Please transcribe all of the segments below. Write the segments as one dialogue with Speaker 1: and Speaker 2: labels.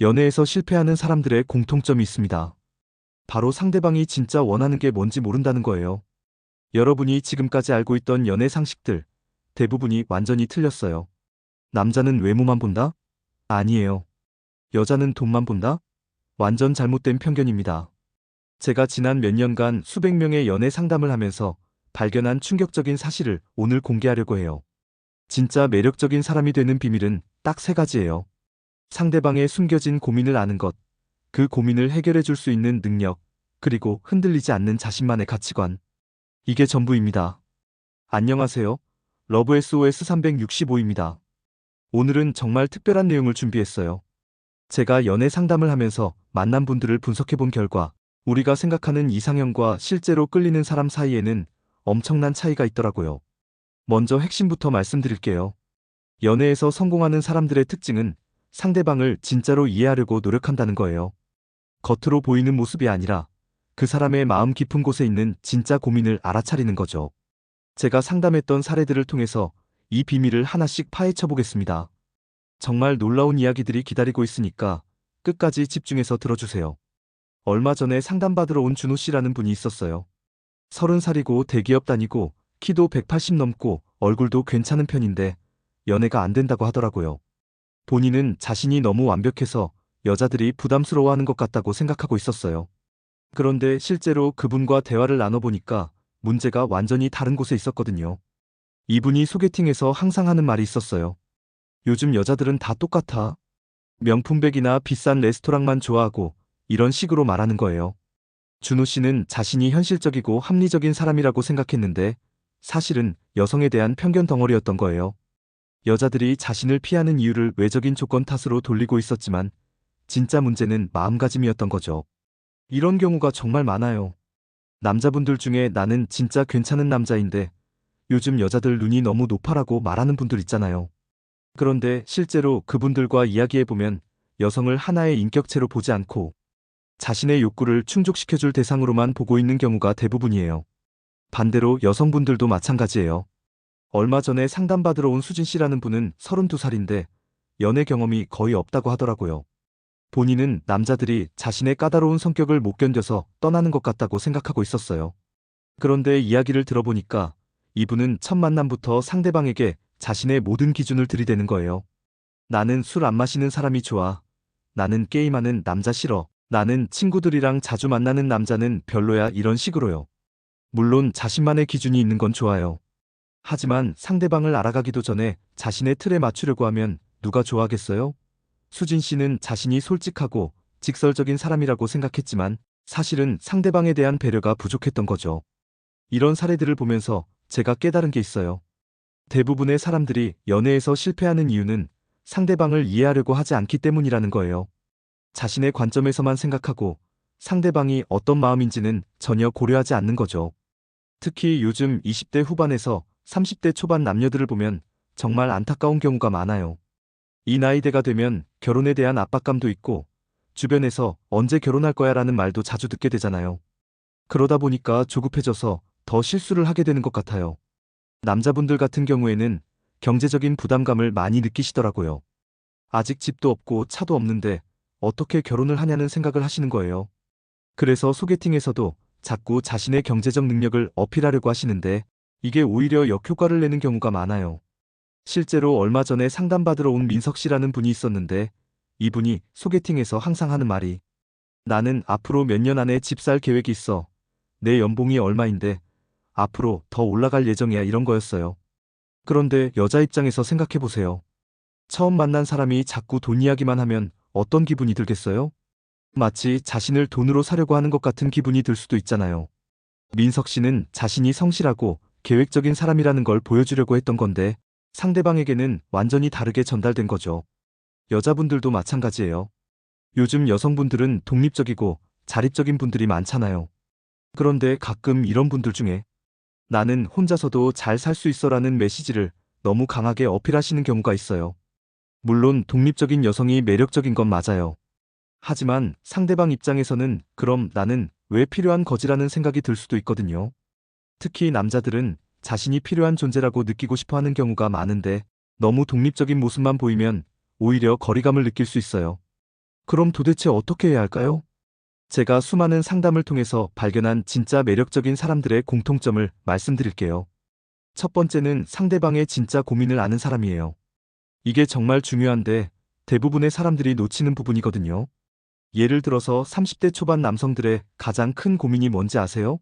Speaker 1: 연애에서 실패하는 사람들의 공통점이 있습니다. 바로 상대방이 진짜 원하는 게 뭔지 모른다는 거예요. 여러분이 지금까지 알고 있던 연애 상식들, 대부분이 완전히 틀렸어요. 남자는 외모만 본다? 아니에요. 여자는 돈만 본다? 완전 잘못된 편견입니다. 제가 지난 몇 년간 수백 명의 연애 상담을 하면서 발견한 충격적인 사실을 오늘 공개하려고 해요. 진짜 매력적인 사람이 되는 비밀은 딱 세 가지예요. 상대방의 숨겨진 고민을 아는 것, 그 고민을 해결해 줄 수 있는 능력, 그리고 흔들리지 않는 자신만의 가치관. 이게 전부입니다. 안녕하세요. 러브 SOS 365입니다. 오늘은 정말 특별한 내용을 준비했어요. 제가 연애 상담을 하면서 만난 분들을 분석해 본 결과, 우리가 생각하는 이상형과 실제로 끌리는 사람 사이에는 엄청난 차이가 있더라고요. 먼저 핵심부터 말씀드릴게요. 연애에서 성공하는 사람들의 특징은 상대방을 진짜로 이해하려고 노력한다는 거예요. 겉으로 보이는 모습이 아니라 그 사람의 마음 깊은 곳에 있는 진짜 고민을 알아차리는 거죠. 제가 상담했던 사례들을 통해서 이 비밀을 하나씩 파헤쳐 보겠습니다. 정말 놀라운 이야기들이 기다리고 있으니까 끝까지 집중해서 들어주세요. 얼마 전에 상담받으러 온 준호 씨라는 분이 있었어요. 30살이고 대기업 다니고 키도 180 넘고 얼굴도 괜찮은 편인데 연애가 안 된다고 하더라고요. 본인은 자신이 너무 완벽해서 여자들이 부담스러워하는 것 같다고 생각하고 있었어요. 그런데 실제로 그분과 대화를 나눠보니까 문제가 완전히 다른 곳에 있었거든요. 이분이 소개팅에서 항상 하는 말이 있었어요. 요즘 여자들은 다 똑같아. 명품백이나 비싼 레스토랑만 좋아하고 이런 식으로 말하는 거예요. 준호 씨는 자신이 현실적이고 합리적인 사람이라고 생각했는데 사실은 여성에 대한 편견 덩어리였던 거예요. 여자들이 자신을 피하는 이유를 외적인 조건 탓으로 돌리고 있었지만 진짜 문제는 마음가짐이었던 거죠. 이런 경우가 정말 많아요. 남자분들 중에 나는 진짜 괜찮은 남자인데 요즘 여자들 눈이 너무 높아라고 말하는 분들 있잖아요. 그런데 실제로 그분들과 이야기해보면 여성을 하나의 인격체로 보지 않고 자신의 욕구를 충족시켜줄 대상으로만 보고 있는 경우가 대부분이에요. 반대로 여성분들도 마찬가지예요. 얼마 전에 상담받으러 온 수진 씨라는 분은 32살인데 연애 경험이 거의 없다고 하더라고요. 본인은 남자들이 자신의 까다로운 성격을 못 견뎌서 떠나는 것 같다고 생각하고 있었어요. 그런데 이야기를 들어보니까 이분은 첫 만남부터 상대방에게 자신의 모든 기준을 들이대는 거예요. 나는 술 안 마시는 사람이 좋아. 나는 게임하는 남자 싫어. 나는 친구들이랑 자주 만나는 남자는 별로야. 이런 식으로요. 물론 자신만의 기준이 있는 건 좋아요. 하지만 상대방을 알아가기도 전에 자신의 틀에 맞추려고 하면 누가 좋아하겠어요? 수진 씨는 자신이 솔직하고 직설적인 사람이라고 생각했지만 사실은 상대방에 대한 배려가 부족했던 거죠. 이런 사례들을 보면서 제가 깨달은 게 있어요. 대부분의 사람들이 연애에서 실패하는 이유는 상대방을 이해하려고 하지 않기 때문이라는 거예요. 자신의 관점에서만 생각하고 상대방이 어떤 마음인지는 전혀 고려하지 않는 거죠. 특히 요즘 20대 후반에서 30대 초반 남녀들을 보면 정말 안타까운 경우가 많아요. 이 나이대가 되면 결혼에 대한 압박감도 있고 주변에서 언제 결혼할 거야 라는 말도 자주 듣게 되잖아요. 그러다 보니까 조급해져서 더 실수를 하게 되는 것 같아요. 남자분들 같은 경우에는 경제적인 부담감을 많이 느끼시더라고요. 아직 집도 없고 차도 없는데 어떻게 결혼을 하냐는 생각을 하시는 거예요. 그래서 소개팅에서도 자꾸 자신의 경제적 능력을 어필하려고 하시는데 이게 오히려 역효과를 내는 경우가 많아요. 실제로 얼마 전에 상담받으러 온 민석 씨라는 분이 있었는데 이분이 소개팅에서 항상 하는 말이 나는 앞으로 몇 년 안에 집 살 계획이 있어. 내 연봉이 얼마인데 앞으로 더 올라갈 예정이야 이런 거였어요. 그런데 여자 입장에서 생각해보세요. 처음 만난 사람이 자꾸 돈 이야기만 하면 어떤 기분이 들겠어요? 마치 자신을 돈으로 사려고 하는 것 같은 기분이 들 수도 있잖아요. 민석 씨는 자신이 성실하고 계획적인 사람이라는 걸 보여주려고 했던 건데 상대방에게는 완전히 다르게 전달된 거죠. 여자분들도 마찬가지예요. 요즘 여성분들은 독립적이고 자립적인 분들이 많잖아요. 그런데 가끔 이런 분들 중에 나는 혼자서도 잘 살 수 있어라는 메시지를 너무 강하게 어필하시는 경우가 있어요. 물론 독립적인 여성이 매력적인 건 맞아요. 하지만 상대방 입장에서는 그럼 나는 왜 필요한 거지라는 생각이 들 수도 있거든요. 특히 남자들은 자신이 필요한 존재라고 느끼고 싶어 하는 경우가 많은데 너무 독립적인 모습만 보이면 오히려 거리감을 느낄 수 있어요. 그럼 도대체 어떻게 해야 할까요? 제가 수많은 상담을 통해서 발견한 진짜 매력적인 사람들의 공통점을 말씀드릴게요. 첫 번째는 상대방의 진짜 고민을 아는 사람이에요. 이게 정말 중요한데 대부분의 사람들이 놓치는 부분이거든요. 예를 들어서 30대 초반 남성들의 가장 큰 고민이 뭔지 아세요?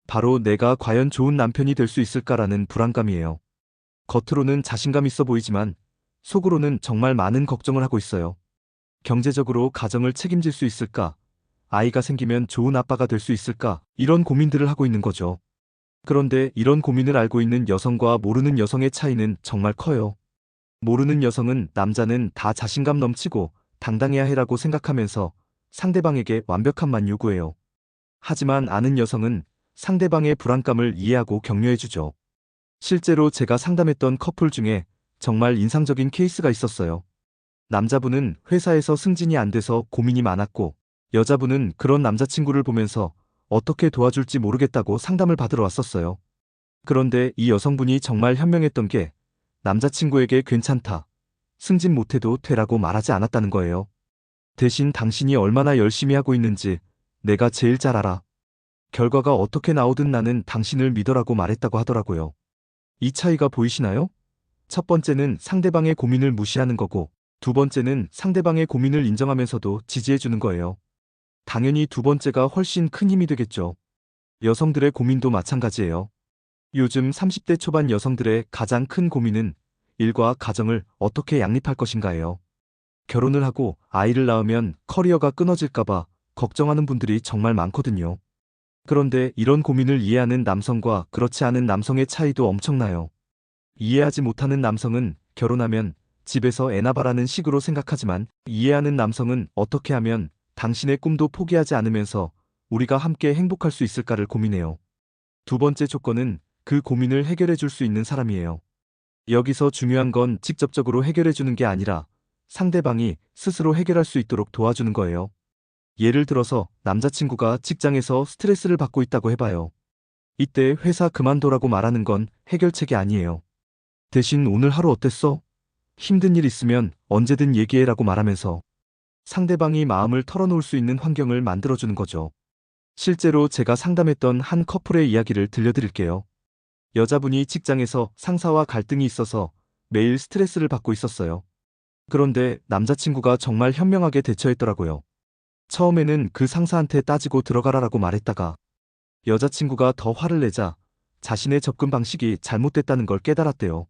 Speaker 1: 바로 내가 과연 좋은 남편이 될 수 있을까라는 불안감이에요. 겉으로는 자신감 있어 보이지만 속으로는 정말 많은 걱정을 하고 있어요. 경제적으로 가정을 책임질 수 있을까? 아이가 생기면 좋은 아빠가 될 수 있을까? 이런 고민들을 하고 있는 거죠. 그런데 이런 고민을 알고 있는 여성과 모르는 여성의 차이는 정말 커요. 모르는 여성은 남자는 다 자신감 넘치고 당당해야 해라고 생각하면서 상대방에게 완벽함만 요구해요. 하지만 아는 여성은 상대방의 불안감을 이해하고 격려해주죠. 실제로 제가 상담했던 커플 중에 정말 인상적인 케이스가 있었어요. 남자분은 회사에서 승진이 안 돼서 고민이 많았고, 여자분은 그런 남자친구를 보면서 어떻게 도와줄지 모르겠다고 상담을 받으러 왔었어요. 그런데 이 여성분이 정말 현명했던 게 남자친구에게 괜찮다, 승진 못해도 되라고 말하지 않았다는 거예요. 대신 당신이 얼마나 열심히 하고 있는지 내가 제일 잘 알아. 결과가 어떻게 나오든 나는 당신을 믿어라고 말했다고 하더라고요. 이 차이가 보이시나요? 첫 번째는 상대방의 고민을 무시하는 거고, 두 번째는 상대방의 고민을 인정하면서도 지지해주는 거예요. 당연히 두 번째가 훨씬 큰 힘이 되겠죠. 여성들의 고민도 마찬가지예요. 요즘 30대 초반 여성들의 가장 큰 고민은 일과 가정을 어떻게 양립할 것인가예요. 결혼을 하고 아이를 낳으면 커리어가 끊어질까봐 걱정하는 분들이 정말 많거든요. 그런데 이런 고민을 이해하는 남성과 그렇지 않은 남성의 차이도 엄청나요. 이해하지 못하는 남성은 결혼하면 집에서 애나 봐라는 식으로 생각하지만, 이해하는 남성은 어떻게 하면 당신의 꿈도 포기하지 않으면서 우리가 함께 행복할 수 있을까를 고민해요. 두 번째 조건은 그 고민을 해결해 줄 수 있는 사람이에요. 여기서 중요한 건 직접적으로 해결해 주는 게 아니라 상대방이 스스로 해결할 수 있도록 도와주는 거예요. 예를 들어서 남자친구가 직장에서 스트레스를 받고 있다고 해봐요. 이때 회사 그만둬라고 말하는 건 해결책이 아니에요. 대신 오늘 하루 어땠어? 힘든 일 있으면 언제든 얘기해라고 말하면서 상대방이 마음을 털어놓을 수 있는 환경을 만들어주는 거죠. 실제로 제가 상담했던 한 커플의 이야기를 들려드릴게요. 여자분이 직장에서 상사와 갈등이 있어서 매일 스트레스를 받고 있었어요. 그런데 남자친구가 정말 현명하게 대처했더라고요. 처음에는 그 상사한테 따지고 들어가라라고 말했다가 여자친구가 더 화를 내자 자신의 접근 방식이 잘못됐다는 걸 깨달았대요.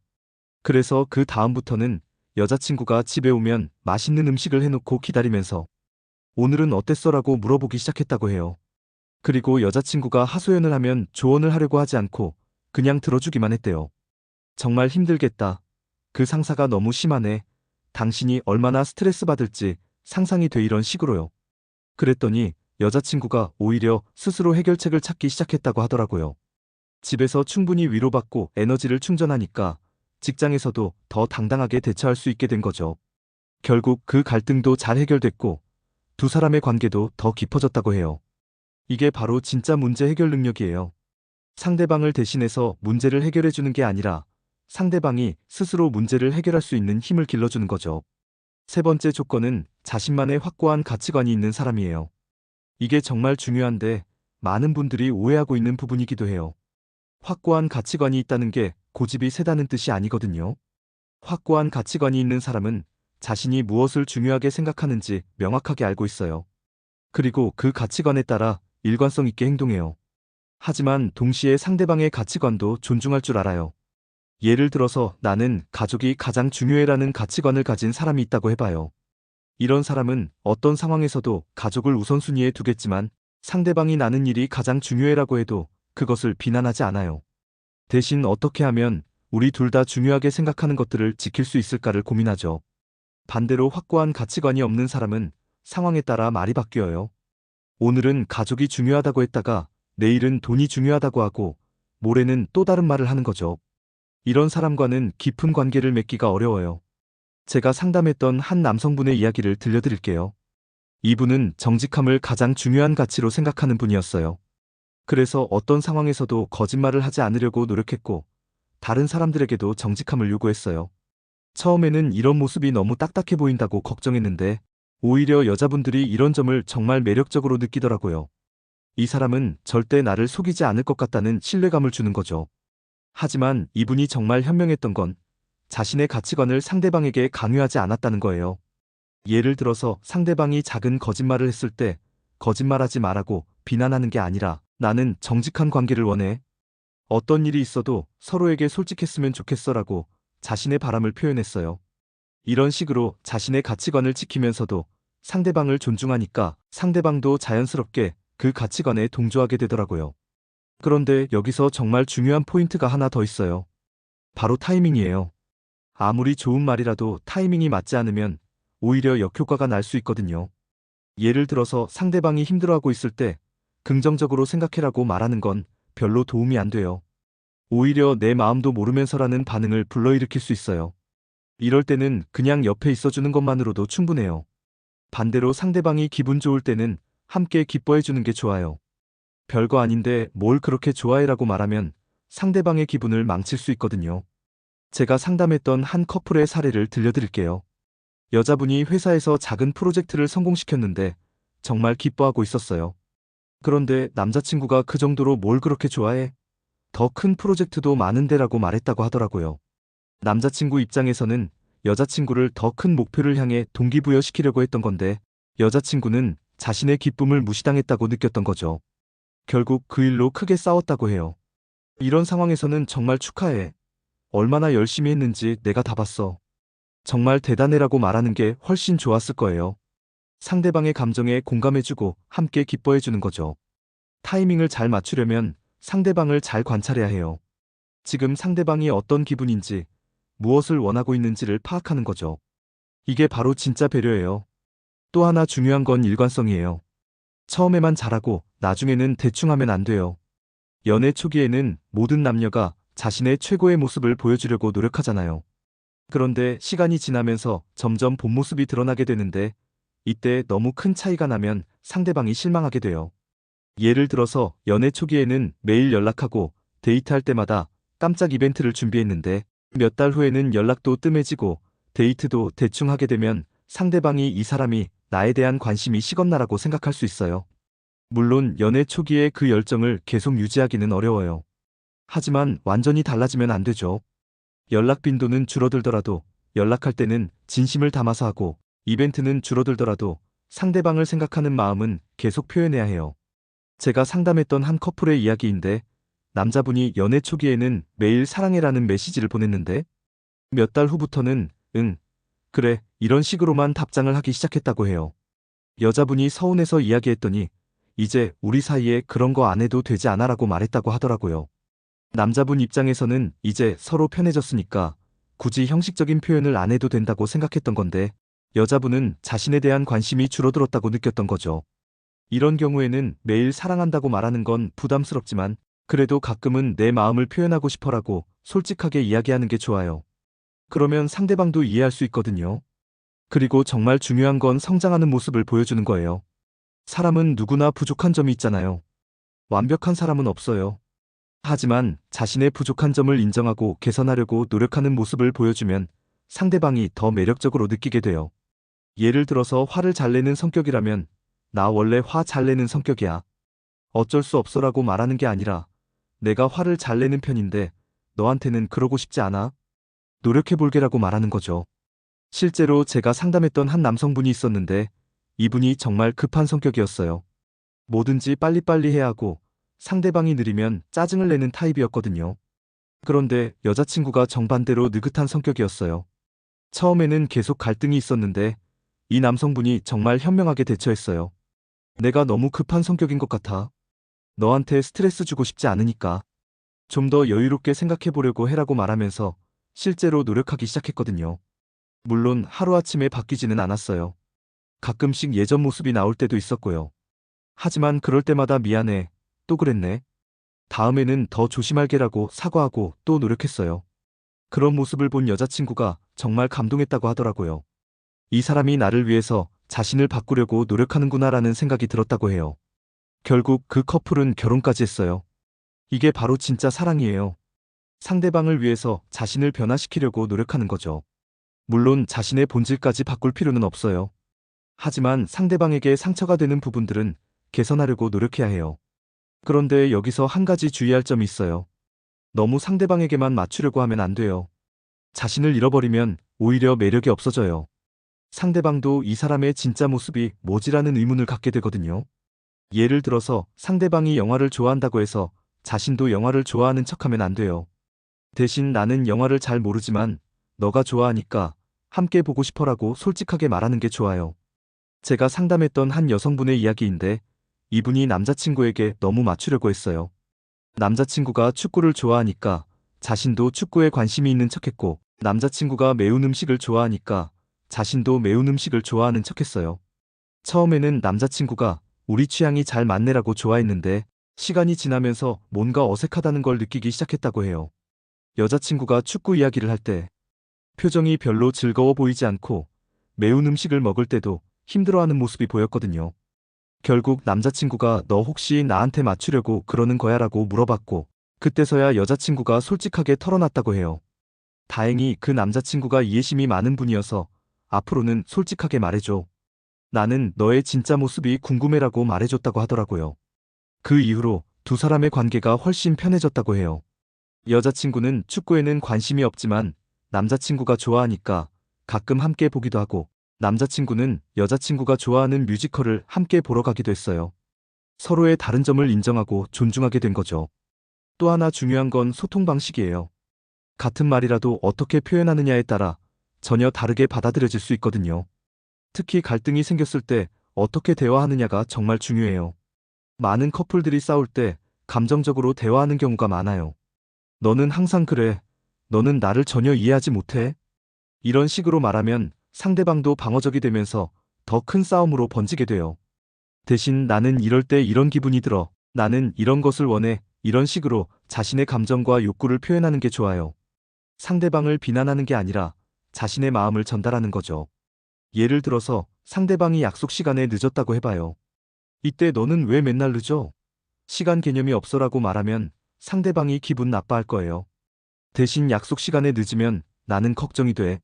Speaker 1: 그래서 그 다음부터는 여자친구가 집에 오면 맛있는 음식을 해놓고 기다리면서 오늘은 어땠어라고 물어보기 시작했다고 해요. 그리고 여자친구가 하소연을 하면 조언을 하려고 하지 않고 그냥 들어주기만 했대요. 정말 힘들겠다. 그 상사가 너무 심하네. 당신이 얼마나 스트레스 받을지 상상이 돼, 이런 식으로요. 그랬더니 여자친구가 오히려 스스로 해결책을 찾기 시작했다고 하더라고요. 집에서 충분히 위로받고 에너지를 충전하니까 직장에서도 더 당당하게 대처할 수 있게 된 거죠. 결국 그 갈등도 잘 해결됐고 두 사람의 관계도 더 깊어졌다고 해요. 이게 바로 진짜 문제 해결 능력이에요. 상대방을 대신해서 문제를 해결해 주는 게 아니라 상대방이 스스로 문제를 해결할 수 있는 힘을 길러주는 거죠. 세 번째 조건은 자신만의 확고한 가치관이 있는 사람이에요. 이게 정말 중요한데 많은 분들이 오해하고 있는 부분이기도 해요. 확고한 가치관이 있다는 게 고집이 세다는 뜻이 아니거든요. 확고한 가치관이 있는 사람은 자신이 무엇을 중요하게 생각하는지 명확하게 알고 있어요. 그리고 그 가치관에 따라 일관성 있게 행동해요. 하지만 동시에 상대방의 가치관도 존중할 줄 알아요. 예를 들어서 나는 가족이 가장 중요해라는 가치관을 가진 사람이 있다고 해봐요. 이런 사람은 어떤 상황에서도 가족을 우선순위에 두겠지만 상대방이 나는 일이 가장 중요해라고 해도 그것을 비난하지 않아요. 대신 어떻게 하면 우리 둘 다 중요하게 생각하는 것들을 지킬 수 있을까를 고민하죠. 반대로 확고한 가치관이 없는 사람은 상황에 따라 말이 바뀌어요. 오늘은 가족이 중요하다고 했다가 내일은 돈이 중요하다고 하고 모레는 또 다른 말을 하는 거죠. 이런 사람과는 깊은 관계를 맺기가 어려워요. 제가 상담했던 한 남성분의 이야기를 들려드릴게요. 이분은 정직함을 가장 중요한 가치로 생각하는 분이었어요. 그래서 어떤 상황에서도 거짓말을 하지 않으려고 노력했고 다른 사람들에게도 정직함을 요구했어요. 처음에는 이런 모습이 너무 딱딱해 보인다고 걱정했는데 오히려 여자분들이 이런 점을 정말 매력적으로 느끼더라고요. 이 사람은 절대 나를 속이지 않을 것 같다는 신뢰감을 주는 거죠. 하지만 이분이 정말 현명했던 건 자신의 가치관을 상대방에게 강요하지 않았다는 거예요. 예를 들어서 상대방이 작은 거짓말을 했을 때 거짓말하지 말라고 비난하는 게 아니라 나는 정직한 관계를 원해. 어떤 일이 있어도 서로에게 솔직했으면 좋겠어라고 자신의 바람을 표현했어요. 이런 식으로 자신의 가치관을 지키면서도 상대방을 존중하니까 상대방도 자연스럽게 그 가치관에 동조하게 되더라고요. 그런데 여기서 정말 중요한 포인트가 하나 더 있어요. 바로 타이밍이에요. 아무리 좋은 말이라도 타이밍이 맞지 않으면 오히려 역효과가 날 수 있거든요. 예를 들어서 상대방이 힘들어하고 있을 때 긍정적으로 생각해라고 말하는 건 별로 도움이 안 돼요. 오히려 내 마음도 모르면서라는 반응을 불러일으킬 수 있어요. 이럴 때는 그냥 옆에 있어주는 것만으로도 충분해요. 반대로 상대방이 기분 좋을 때는 함께 기뻐해주는 게 좋아요. 별거 아닌데 뭘 그렇게 좋아해라고 말하면 상대방의 기분을 망칠 수 있거든요. 제가 상담했던 한 커플의 사례를 들려드릴게요. 여자분이 회사에서 작은 프로젝트를 성공시켰는데 정말 기뻐하고 있었어요. 그런데 남자친구가 그 정도로 뭘 그렇게 좋아해? 더 큰 프로젝트도 많은데라고 말했다고 하더라고요. 남자친구 입장에서는 여자친구를 더 큰 목표를 향해 동기부여시키려고 했던 건데 여자친구는 자신의 기쁨을 무시당했다고 느꼈던 거죠. 결국 그 일로 크게 싸웠다고 해요. 이런 상황에서는 정말 축하해. 얼마나 열심히 했는지 내가 다 봤어. 정말 대단해라고 말하는 게 훨씬 좋았을 거예요. 상대방의 감정에 공감해주고 함께 기뻐해주는 거죠. 타이밍을 잘 맞추려면 상대방을 잘 관찰해야 해요. 지금 상대방이 어떤 기분인지, 무엇을 원하고 있는지를 파악하는 거죠. 이게 바로 진짜 배려예요. 또 하나 중요한 건 일관성이에요. 처음에만 잘하고 나중에는 대충 하면 안 돼요. 연애 초기에는 모든 남녀가 자신의 최고의 모습을 보여주려고 노력하잖아요. 그런데 시간이 지나면서 점점 본 모습이 드러나게 되는데 이때 너무 큰 차이가 나면 상대방이 실망하게 돼요. 예를 들어서 연애 초기에는 매일 연락하고 데이트할 때마다 깜짝 이벤트를 준비했는데 몇 달 후에는 연락도 뜸해지고 데이트도 대충 하게 되면 상대방이 이 사람이 나에 대한 관심이 식었나라고 생각할 수 있어요. 물론 연애 초기에 그 열정을 계속 유지하기는 어려워요. 하지만 완전히 달라지면 안 되죠. 연락 빈도는 줄어들더라도 연락할 때는 진심을 담아서 하고 이벤트는 줄어들더라도 상대방을 생각하는 마음은 계속 표현해야 해요. 제가 상담했던 한 커플의 이야기인데 남자분이 연애 초기에는 매일 사랑해라는 메시지를 보냈는데 몇 달 후부터는 응, 그래, 이런 식으로만 답장을 하기 시작했다고 해요. 여자분이 서운해서 이야기했더니 이제 우리 사이에 그런 거 안 해도 되지 않아라고 말했다고 하더라고요. 남자분 입장에서는 이제 서로 편해졌으니까 굳이 형식적인 표현을 안 해도 된다고 생각했던 건데 여자분은 자신에 대한 관심이 줄어들었다고 느꼈던 거죠. 이런 경우에는 매일 사랑한다고 말하는 건 부담스럽지만 그래도 가끔은 내 마음을 표현하고 싶어라고 솔직하게 이야기하는 게 좋아요. 그러면 상대방도 이해할 수 있거든요. 그리고 정말 중요한 건 성장하는 모습을 보여주는 거예요. 사람은 누구나 부족한 점이 있잖아요. 완벽한 사람은 없어요. 하지만 자신의 부족한 점을 인정하고 개선하려고 노력하는 모습을 보여주면 상대방이 더 매력적으로 느끼게 돼요. 예를 들어서 화를 잘 내는 성격이라면 나 원래 화 잘 내는 성격이야. 어쩔 수 없어라고 말하는 게 아니라 내가 화를 잘 내는 편인데 너한테는 그러고 싶지 않아? 노력해볼게라고 말하는 거죠. 실제로 제가 상담했던 한 남성분이 있었는데 이분이 정말 급한 성격이었어요. 뭐든지 빨리빨리 해야 하고 상대방이 느리면 짜증을 내는 타입이었거든요. 그런데 여자친구가 정반대로 느긋한 성격이었어요. 처음에는 계속 갈등이 있었는데 이 남성분이 정말 현명하게 대처했어요. 내가 너무 급한 성격인 것 같아. 너한테 스트레스 주고 싶지 않으니까 좀 더 여유롭게 생각해 보려고 해라고 말하면서 실제로 노력하기 시작했거든요. 물론 하루아침에 바뀌지는 않았어요. 가끔씩 예전 모습이 나올 때도 있었고요. 하지만 그럴 때마다 미안해, 또 그랬네. 다음에는 더 조심할게라고 사과하고 또 노력했어요. 그런 모습을 본 여자친구가 정말 감동했다고 하더라고요. 이 사람이 나를 위해서 자신을 바꾸려고 노력하는구나라는 생각이 들었다고 해요. 결국 그 커플은 결혼까지 했어요. 이게 바로 진짜 사랑이에요. 상대방을 위해서 자신을 변화시키려고 노력하는 거죠. 물론 자신의 본질까지 바꿀 필요는 없어요. 하지만 상대방에게 상처가 되는 부분들은 개선하려고 노력해야 해요. 그런데 여기서 한 가지 주의할 점이 있어요. 너무 상대방에게만 맞추려고 하면 안 돼요. 자신을 잃어버리면 오히려 매력이 없어져요. 상대방도 이 사람의 진짜 모습이 뭐지라는 의문을 갖게 되거든요. 예를 들어서 상대방이 영화를 좋아한다고 해서 자신도 영화를 좋아하는 척하면 안 돼요. 대신 나는 영화를 잘 모르지만 너가 좋아하니까 함께 보고 싶어라고 솔직하게 말하는 게 좋아요. 제가 상담했던 한 여성분의 이야기인데 이분이 남자친구에게 너무 맞추려고 했어요. 남자친구가 축구를 좋아하니까 자신도 축구에 관심이 있는 척했고 남자친구가 매운 음식을 좋아하니까 자신도 매운 음식을 좋아하는 척했어요. 처음에는 남자친구가 우리 취향이 잘 맞네라고 좋아했는데 시간이 지나면서 뭔가 어색하다는 걸 느끼기 시작했다고 해요. 여자친구가 축구 이야기를 할 때 표정이 별로 즐거워 보이지 않고 매운 음식을 먹을 때도 힘들어하는 모습이 보였거든요. 결국 남자친구가 너 혹시 나한테 맞추려고 그러는 거야 라고 물어봤고 그때서야 여자친구가 솔직하게 털어놨다고 해요. 다행히 그 남자친구가 이해심이 많은 분이어서 앞으로는 솔직하게 말해줘. 나는 너의 진짜 모습이 궁금해라고 말해줬다고 하더라고요. 그 이후로 두 사람의 관계가 훨씬 편해졌다고 해요. 여자친구는 축구에는 관심이 없지만 남자친구가 좋아하니까 가끔 함께 보기도 하고 남자친구는 여자친구가 좋아하는 뮤지컬을 함께 보러 가기도 했어요. 서로의 다른 점을 인정하고 존중하게 된 거죠. 또 하나 중요한 건 소통 방식이에요. 같은 말이라도 어떻게 표현하느냐에 따라 전혀 다르게 받아들여질 수 있거든요. 특히 갈등이 생겼을 때 어떻게 대화하느냐가 정말 중요해요. 많은 커플들이 싸울 때 감정적으로 대화하는 경우가 많아요. 너는 항상 그래. 너는 나를 전혀 이해하지 못해. 이런 식으로 말하면 상대방도 방어적이 되면서 더 큰 싸움으로 번지게 돼요. 대신 나는 이럴 때 이런 기분이 들어. 나는 이런 것을 원해. 이런 식으로 자신의 감정과 욕구를 표현하는 게 좋아요. 상대방을 비난하는 게 아니라 자신의 마음을 전달하는 거죠. 예를 들어서 상대방이 약속 시간에 늦었다고 해봐요. 이때 너는 왜 맨날 늦어? 시간 개념이 없어라고 말하면 상대방이 기분 나빠할 거예요. 대신 약속 시간에 늦으면 나는 걱정이 돼.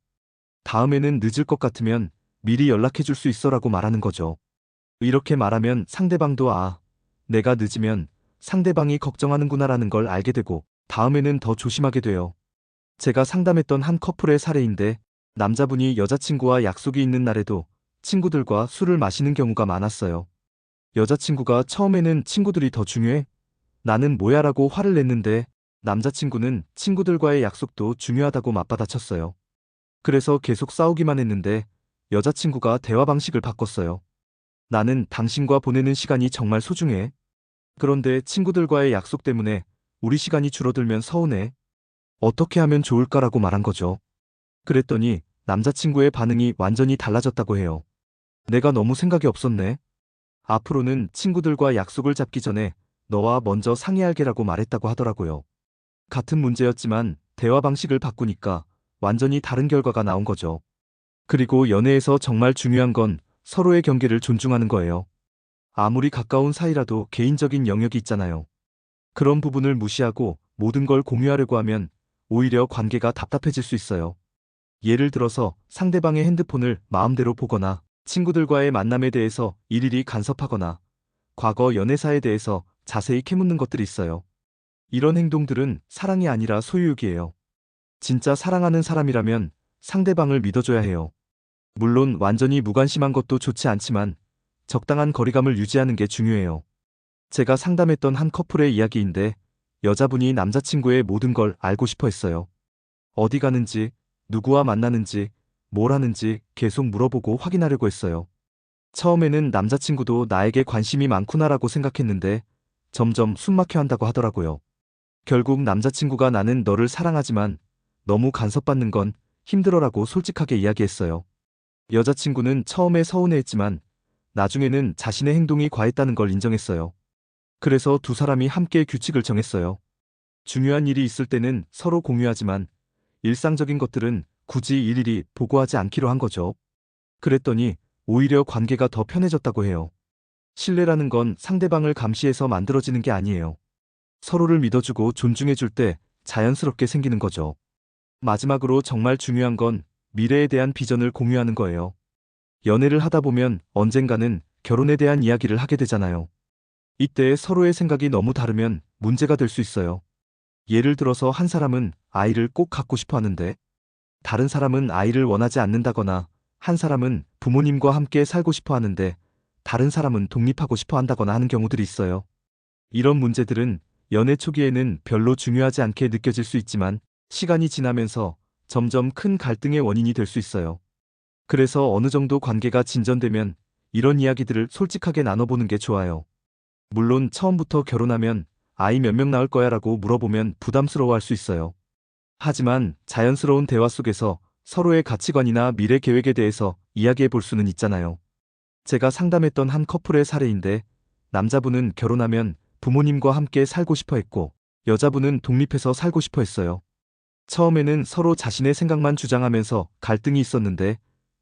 Speaker 1: 다음에는 늦을 것 같으면 미리 연락해 줄 수 있어라고 말하는 거죠. 이렇게 말하면 상대방도 내가 늦으면 상대방이 걱정하는구나라는 걸 알게 되고 다음에는 더 조심하게 돼요. 제가 상담했던 한 커플의 사례인데 남자분이 여자친구와 약속이 있는 날에도 친구들과 술을 마시는 경우가 많았어요. 여자친구가 처음에는 친구들이 더 중요해? 나는 뭐야라고 화를 냈는데 남자친구는 친구들과의 약속도 중요하다고 맞받아쳤어요. 그래서 계속 싸우기만 했는데 여자친구가 대화 방식을 바꿨어요. 나는 당신과 보내는 시간이 정말 소중해. 그런데 친구들과의 약속 때문에 우리 시간이 줄어들면 서운해. 어떻게 하면 좋을까라고 말한 거죠. 그랬더니 남자친구의 반응이 완전히 달라졌다고 해요. 내가 너무 생각이 없었네. 앞으로는 친구들과 약속을 잡기 전에 너와 먼저 상의할게라고 말했다고 하더라고요. 같은 문제였지만 대화 방식을 바꾸니까 완전히 다른 결과가 나온 거죠. 그리고 연애에서 정말 중요한 건 서로의 경계를 존중하는 거예요. 아무리 가까운 사이라도 개인적인 영역이 있잖아요. 그런 부분을 무시하고 모든 걸 공유하려고 하면 오히려 관계가 답답해질 수 있어요. 예를 들어서 상대방의 핸드폰을 마음대로 보거나 친구들과의 만남에 대해서 일일이 간섭하거나 과거 연애사에 대해서 자세히 캐묻는 것들이 있어요. 이런 행동들은 사랑이 아니라 소유욕이에요. 진짜 사랑하는 사람이라면 상대방을 믿어줘야 해요. 물론 완전히 무관심한 것도 좋지 않지만 적당한 거리감을 유지하는 게 중요해요. 제가 상담했던 한 커플의 이야기인데 여자분이 남자친구의 모든 걸 알고 싶어 했어요. 어디 가는지, 누구와 만나는지, 뭘 하는지 계속 물어보고 확인하려고 했어요. 처음에는 남자친구도 나에게 관심이 많구나라고 생각했는데 점점 숨막혀 한다고 하더라고요. 결국 남자친구가 나는 너를 사랑하지만 너무 간섭받는 건 힘들어라고 솔직하게 이야기했어요. 여자친구는 처음에 서운해했지만 나중에는 자신의 행동이 과했다는 걸 인정했어요. 그래서 두 사람이 함께 규칙을 정했어요. 중요한 일이 있을 때는 서로 공유하지만 일상적인 것들은 굳이 일일이 보고하지 않기로 한 거죠. 그랬더니 오히려 관계가 더 편해졌다고 해요. 신뢰라는 건 상대방을 감시해서 만들어지는 게 아니에요. 서로를 믿어주고 존중해줄 때 자연스럽게 생기는 거죠. 마지막으로 정말 중요한 건 미래에 대한 비전을 공유하는 거예요. 연애를 하다 보면 언젠가는 결혼에 대한 이야기를 하게 되잖아요. 이때 서로의 생각이 너무 다르면 문제가 될 수 있어요. 예를 들어서 한 사람은 아이를 꼭 갖고 싶어 하는데 다른 사람은 아이를 원하지 않는다거나 한 사람은 부모님과 함께 살고 싶어 하는데 다른 사람은 독립하고 싶어 한다거나 하는 경우들이 있어요. 이런 문제들은 연애 초기에는 별로 중요하지 않게 느껴질 수 있지만 시간이 지나면서 점점 큰 갈등의 원인이 될 수 있어요. 그래서 어느 정도 관계가 진전되면 이런 이야기들을 솔직하게 나눠보는 게 좋아요. 물론 처음부터 결혼하면 아이 몇 명 낳을 거야 라고 물어보면 부담스러워할 수 있어요. 하지만 자연스러운 대화 속에서 서로의 가치관이나 미래 계획에 대해서 이야기해 볼 수는 있잖아요. 제가 상담했던 한 커플의 사례인데 남자분은 결혼하면 부모님과 함께 살고 싶어 했고 여자분은 독립해서 살고 싶어 했어요. 처음에는 서로 자신의 생각만 주장하면서 갈등이 있었는데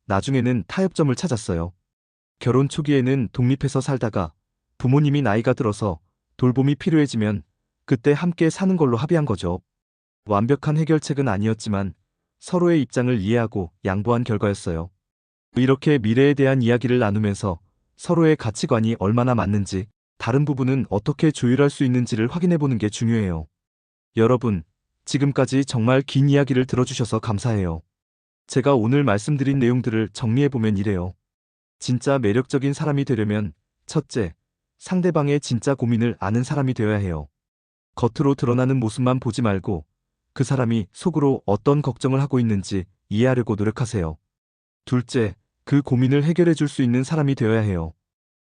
Speaker 1: 나중에는 타협점을 찾았어요. 결혼 초기에는 독립해서 살다가 부모님이 나이가 들어서 돌봄이 필요해지면 그때 함께 사는 걸로 합의한 거죠. 완벽한 해결책은 아니었지만 서로의 입장을 이해하고 양보한 결과였어요. 이렇게 미래에 대한 이야기를 나누면서 서로의 가치관이 얼마나 맞는지, 다른 부분은 어떻게 조율할 수 있는지를 확인해 보는 게 중요해요. 여러분, 지금까지 정말 긴 이야기를 들어주셔서 감사해요. 제가 오늘 말씀드린 내용들을 정리해 보면 이래요. 진짜 매력적인 사람이 되려면 첫째, 상대방의 진짜 고민을 아는 사람이 되어야 해요. 겉으로 드러나는 모습만 보지 말고 그 사람이 속으로 어떤 걱정을 하고 있는지 이해하려고 노력하세요. 둘째, 그 고민을 해결해 줄 수 있는 사람이 되어야 해요.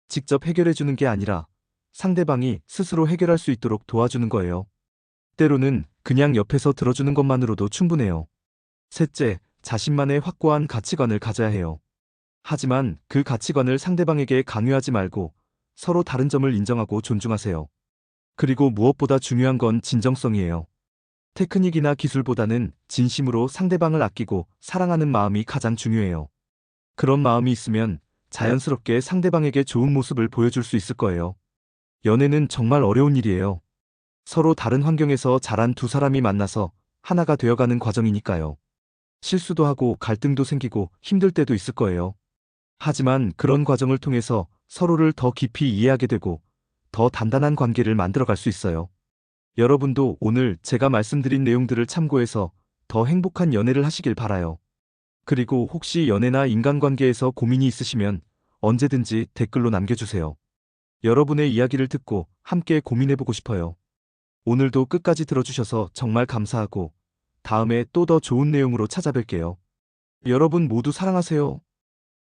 Speaker 1: 직접 해결해 주는 게 아니라 상대방이 스스로 해결할 수 있도록 도와주는 거예요. 때로는 그냥 옆에서 들어주는 것만으로도 충분해요. 셋째, 자신만의 확고한 가치관을 가져야 해요. 하지만 그 가치관을 상대방에게 강요하지 말고 서로 다른 점을 인정하고 존중하세요. 그리고 무엇보다 중요한 건 진정성이에요. 테크닉이나 기술보다는 진심으로 상대방을 아끼고 사랑하는 마음이 가장 중요해요. 그런 마음이 있으면 자연스럽게 상대방에게 좋은 모습을 보여줄 수 있을 거예요. 연애는 정말 어려운 일이에요. 서로 다른 환경에서 자란 두 사람이 만나서 하나가 되어가는 과정이니까요. 실수도 하고 갈등도 생기고 힘들 때도 있을 거예요. 하지만 그런 과정을 통해서 서로를 더 깊이 이해하게 되고 더 단단한 관계를 만들어갈 수 있어요. 여러분도 오늘 제가 말씀드린 내용들을 참고해서 더 행복한 연애를 하시길 바라요. 그리고 혹시 연애나 인간관계에서 고민이 있으시면 언제든지 댓글로 남겨주세요. 여러분의 이야기를 듣고 함께 고민해보고 싶어요. 오늘도 끝까지 들어주셔서 정말 감사하고 다음에 또 더 좋은 내용으로 찾아뵐게요. 여러분 모두 사랑하세요.